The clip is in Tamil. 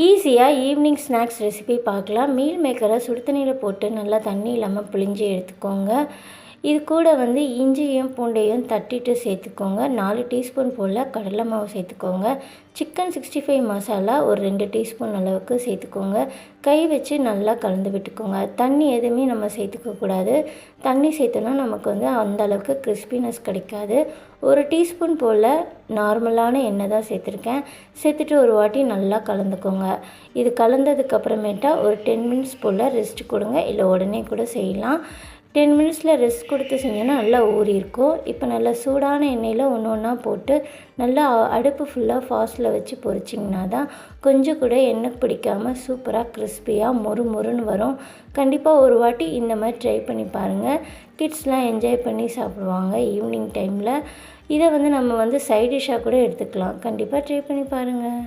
ஈஸியாக ஈவினிங் ஸ்நாக்ஸ் ரெசிபி பார்க்கலாம். மீல் மேக்கரை சுடு தண்ணியில் போட்டு நல்லா தண்ணி இல்லாமல் பிழிஞ்சு எடுத்துக்கோங்க. இது கூட இஞ்சியும் பூண்டையும் தட்டிட்டு சேர்த்துக்கோங்க. 4 டீஸ்பூன் போல் கடலை மாவு சேர்த்துக்கோங்க. சிக்கன் 65 மசாலா ஒரு 2 டீஸ்பூன் அளவுக்கு சேர்த்துக்கோங்க. கை வச்சு நல்லா கலந்து விட்டுக்கோங்க. தண்ணி எதுவுமே நம்ம சேர்த்துக்கக்கூடாது. தண்ணி சேர்த்தோன்னா நமக்கு அந்த அளவுக்கு கிறிஸ்பினஸ் கிடைக்காது. 1 டீஸ்பூன் போல் நார்மலான எண்ணெய் தான் சேர்த்துருக்கேன். சேர்த்துட்டு ஒரு வாட்டி நல்லா கலந்துக்கோங்க. இது கலந்ததுக்கப்புறமேட்டா ஒரு 10 மினிட்ஸ் போல் ரெஸ்ட் கொடுங்க. இல்லை உடனே கூட செய்யலாம். 10 மினிட்ஸில் ரெஸ்ட் கொடுத்து செஞ்சோன்னா நல்லா ஊறி இருக்கும். இப்போ நல்லா சூடான எண்ணெயில் ஒன்று ஒன்றா போட்டு நல்லா அடுப்பு ஃபுல்லாக ஃபாஸ்ட்டில் வச்சு பொரிச்சிங்கன்னா தான் கொஞ்சம் கூட எண்ணெய் பிடிக்காமல் சூப்பராக கிறிஸ்பியாக மொறுன்னு வரும். கண்டிப்பாக ஒரு வாட்டி இந்த மாதிரி ட்ரை பண்ணி பாருங்கள். கிட்ஸ்லாம் என்ஜாய் பண்ணி சாப்பிடுவாங்க ஈவினிங் டைமில். இதை நம்ம சைட் டிஷ்ஷாக கூட எடுத்துக்கலாம். கண்டிப்பாக ட்ரை பண்ணி பாருங்கள்.